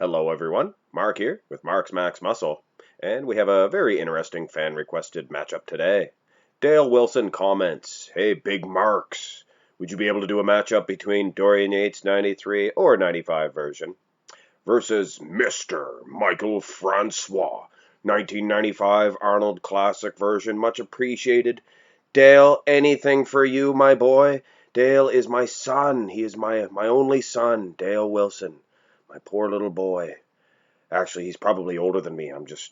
Hello everyone, Mark here with Mark's Max Muscle, and we have a very interesting fan-requested matchup today. Dale Wilson comments, "Hey Big Marks, would you be able to do a matchup between Dorian Yates 93 or 95 version versus Mr. Michael Francois 1995 Arnold Classic version, much appreciated. Dale, anything for you, my boy. Dale is my son. He is my only son, Dale Wilson. My poor little boy. Actually, he's probably older than me. I'm just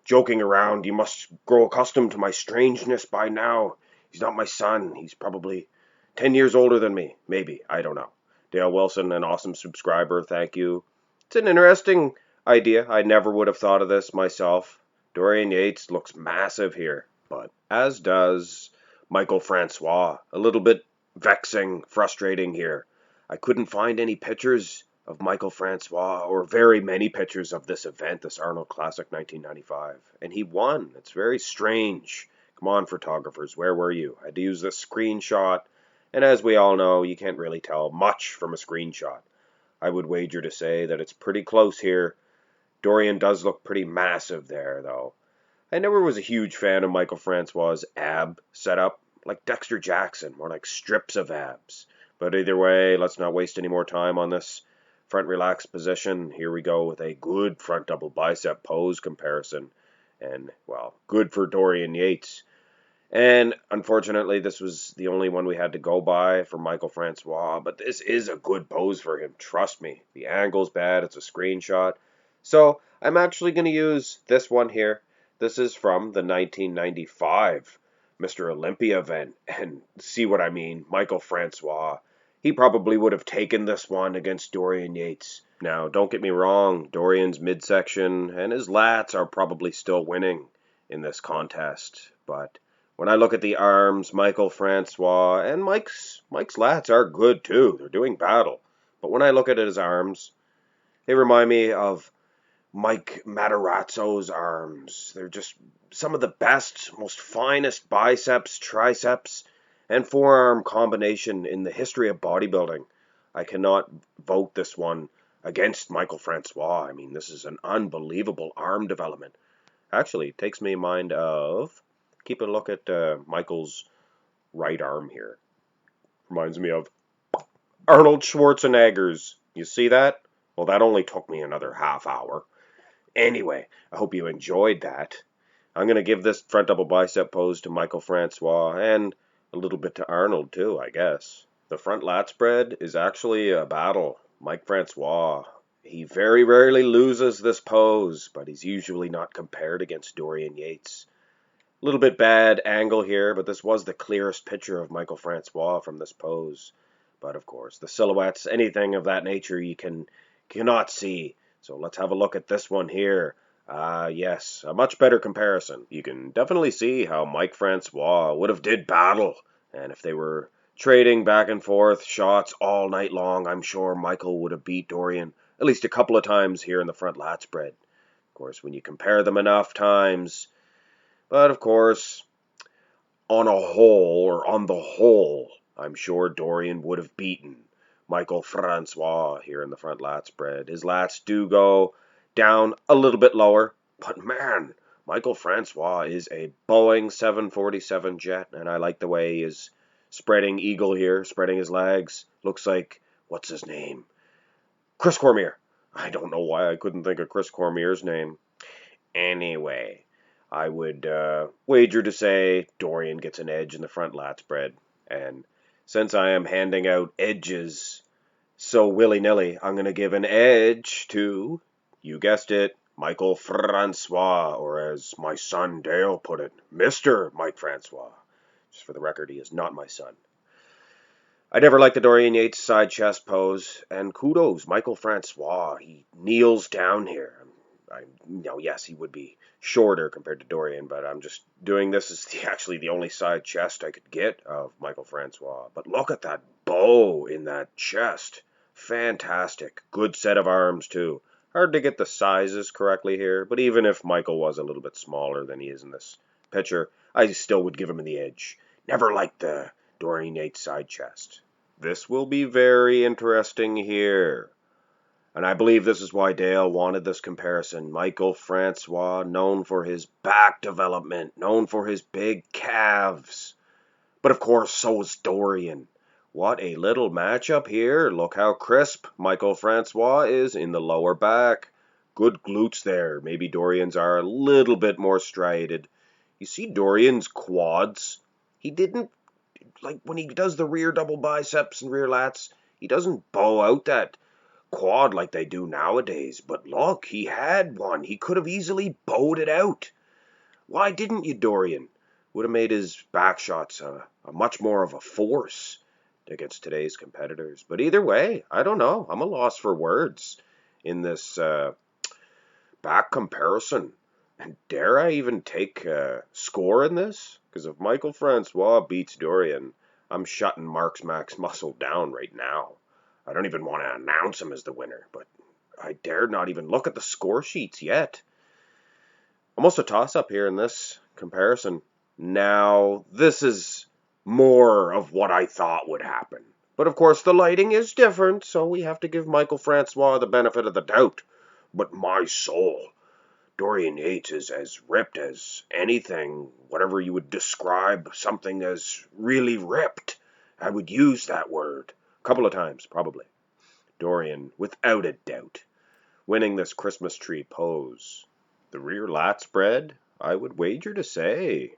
joking around. You must grow accustomed to my strangeness by now. He's not my son. He's probably 10 years older than me. Maybe. I don't know. Dale Wilson, an awesome subscriber. Thank you. It's an interesting idea. I never would have thought of this myself. Dorian Yates looks massive here, but as does Michael Francois. A little bit vexing, frustrating here. I couldn't find any pictures of Michael Francois, or very many pictures of this event, this Arnold Classic 1995. And he won. It's very strange. Come on, photographers, where were you? I had to use this screenshot, and as we all know, you can't really tell much from a screenshot. I would wager to say that it's pretty close here. Dorian does look pretty massive there, though. I never was a huge fan of Michael Francois' ab setup, like Dexter Jackson, more like strips of abs. But either way, let's not waste any more time on this front relaxed position. Here we go with a good front double bicep pose comparison. And, well, good for Dorian Yates. And unfortunately, this was the only one we had to go by for Michael Francois. But this is a good pose for him, trust me. The angle's bad, it's a screenshot. So I'm actually going to use this one here. This is from the 1995 Mr. Olympia event. And see what I mean, Michael Francois. He probably would have taken this one against Dorian Yates. Now, don't get me wrong, Dorian's midsection and his lats are probably still winning in this contest. But when I look at the arms, Michael Francois and Mike's lats are good too. They're doing battle. But when I look at his arms, they remind me of Mike Matarazzo's arms. They're just some of the best, most finest biceps, triceps, and forearm combination in the history of bodybuilding. I cannot vote this one against Michael Francois. I mean, this is an unbelievable arm development. Actually, it takes me in mind of, keep a look at Michael's right arm here. Reminds me of Arnold Schwarzenegger's. You see that? Well, that only took me another half hour. Anyway, I hope you enjoyed that. I'm going to give this front double bicep pose to Michael Francois and a little bit to Arnold too, I guess. The front lat spread is actually a battle. Mike Francois, he very rarely loses this pose, but he's usually not compared against Dorian Yates. A little bit bad angle here, but this was the clearest picture of Michael Francois from this pose. But of course, the silhouettes, anything of that nature you cannot see. So let's have a look at this one here. Yes, a much better comparison. You can definitely see how Mike Francois would have did battle. And if they were trading back and forth shots all night long, I'm sure Michael would have beat Dorian at least a couple of times here in the front lat spread. Of course, when you compare them enough times. But of course, on the whole, I'm sure Dorian would have beaten Michael Francois here in the front lat spread. His lats do go down a little bit lower, but man, Michael Francois is a Boeing 747 jet, and I like the way he is spreading eagle here, spreading his legs. Looks like, what's his name? Chris Cormier. I don't know why I couldn't think of Chris Cormier's name. Anyway, I would wager to say Dorian gets an edge in the front lat spread, and since I am handing out edges so willy-nilly, I'm going to give an edge to, you guessed it, Michael Francois, or as my son Dale put it, Mr. Mike Francois. Just for the record, he is not my son. I never liked the Dorian Yates side chest pose, and kudos, Michael Francois. He kneels down here. Yes, he would be shorter compared to Dorian, but I'm just doing this as actually the only side chest I could get of Michael Francois. But look at that bow in that chest. Fantastic. Good set of arms, too. Hard to get the sizes correctly here, but even if Michael was a little bit smaller than he is in this picture, I still would give him the edge. Never liked the Dorian Yates side chest. This will be very interesting here. And I believe this is why Dale wanted this comparison. Michael Francois, known for his back development, known for his big calves. But of course, so is Dorian. What a little matchup here. Look how crisp Michael Francois is in the lower back. Good glutes there. Maybe Dorian's are a little bit more striated. You see Dorian's quads? He didn't, like when he does the rear double biceps and rear lats, he doesn't bow out that quad like they do nowadays. But look, he had one. He could have easily bowed it out. Why didn't you, Dorian? Would have made his back shots a much more of a force against today's competitors. But either way, I don't know. I'm a loss for words in this back comparison. And dare I even take a score in this? Because if Michael Francois beats Dorian, I'm shutting Mark's Max Muscle down right now. I don't even want to announce him as the winner, but I dare not even look at the score sheets yet. Almost a toss-up here in this comparison. Now, this is more of what I thought would happen. But of course, the lighting is different, so we have to give Michael Francois the benefit of the doubt. But my soul, Dorian Yates is as ripped as anything, whatever you would describe something as really ripped. I would use that word a couple of times, probably. Dorian, without a doubt, winning this Christmas tree pose. The rear lat spread, I would wager to say,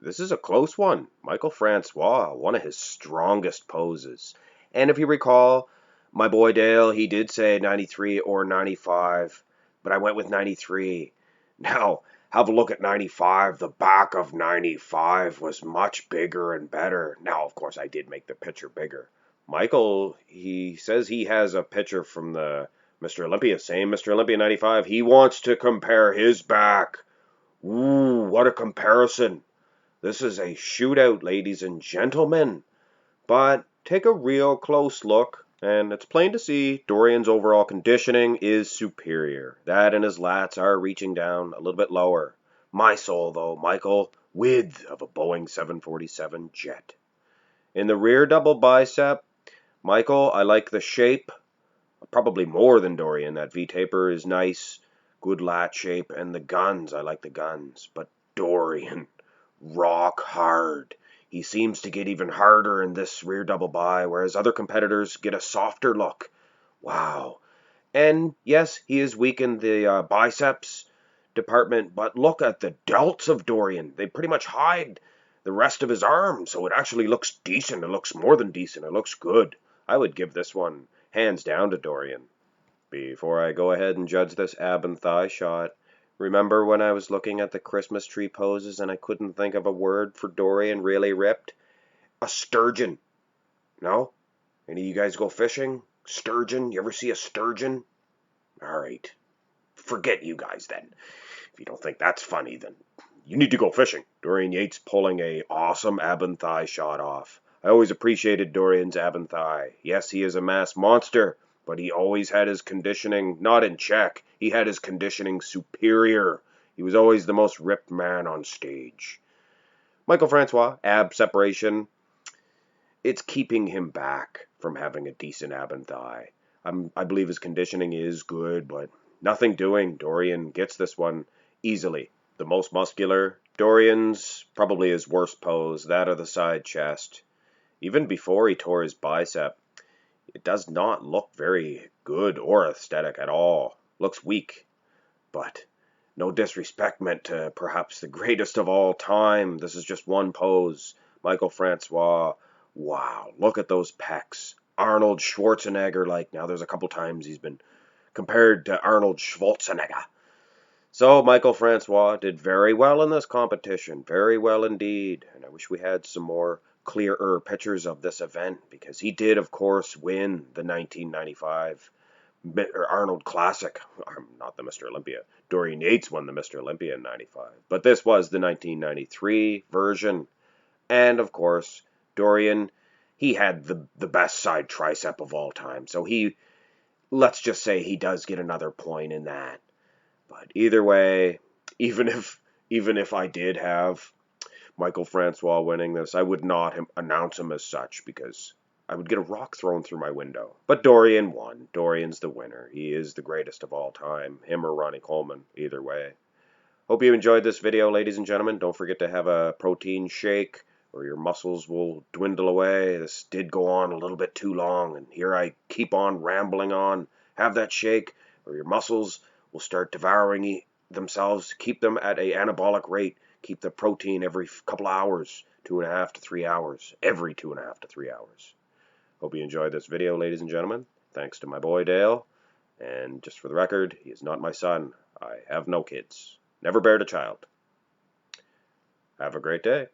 this is a close one. Michael Francois, one of his strongest poses. And if you recall, my boy Dale, he did say 93 or 95, but I went with 93. Now, have a look at 95. The back of 95 was much bigger and better. Now, of course, I did make the picture bigger. Michael, he says he has a picture from the Mr. Olympia, same Mr. Olympia 95. He wants to compare his back. Ooh, what a comparison. This is a shootout, ladies and gentlemen. But take a real close look, and it's plain to see Dorian's overall conditioning is superior. That and his lats are reaching down a little bit lower. My soul, though, Michael, width of a Boeing 747 jet. In the rear double bicep, Michael, I like the shape, probably more than Dorian. That V-taper is nice, good lat shape, and the guns, I like the guns. But Dorian, rock hard. He seems to get even harder in this rear double bi, whereas other competitors get a softer look. Wow. And yes, he is weak in the biceps department, but look at the delts of Dorian. They pretty much hide the rest of his arm, so it actually looks decent. It looks more than decent. It looks good. I would give this one hands down to Dorian. Before I go ahead and judge this ab and thigh shot, remember when I was looking at the Christmas tree poses and I couldn't think of a word for Dorian really ripped? A sturgeon. No? Any of you guys go fishing? Sturgeon? You ever see a sturgeon? Alright. Forget you guys then. If you don't think that's funny, then you need to go fishing. Dorian Yates pulling a awesome ab and thigh shot off. I always appreciated Dorian's ab and thigh. Yes, he is a mass monster, but he always had his conditioning not in check. He had his conditioning superior. He was always the most ripped man on stage. Michael Francois, ab separation, it's keeping him back from having a decent ab and thigh. I believe his conditioning is good, but nothing doing. Dorian gets this one easily. The most muscular. Dorian's probably his worst pose, that of the side chest. Even before he tore his bicep, it does not look very good or aesthetic at all. Looks weak. But no disrespect meant to perhaps the greatest of all time. This is just one pose. Michael Francois. Wow, look at those pecs. Arnold Schwarzenegger-like. Now there's a couple times he's been compared to Arnold Schwarzenegger. So Michael Francois did very well in this competition. Very well indeed. And I wish we had some more clearer pictures of this event, because he did, of course, win the 1995 Arnold Classic. Not the Mr. Olympia. Dorian Yates won the Mr. Olympia in 95. But this was the 1993 version. And, of course, Dorian, he had the best side tricep of all time. So let's just say he does get another point in that. But either way, even if I did have Michael Francois winning this, I would not announce him as such, because I would get a rock thrown through my window. But Dorian won. Dorian's the winner. He is the greatest of all time. Him or Ronnie Coleman, either way. Hope you enjoyed this video, ladies and gentlemen. Don't forget to have a protein shake or your muscles will dwindle away. This did go on a little bit too long, and here I keep on rambling on. Have that shake or your muscles will start devouring themselves. Keep them at an anabolic rate. Keep the protein every couple hours, 2.5 to 3 hours, every 2.5 to 3 hours. Hope you enjoyed this video, ladies and gentlemen. Thanks to my boy Dale. And just for the record, he is not my son. I have no kids. Never bared a child. Have a great day.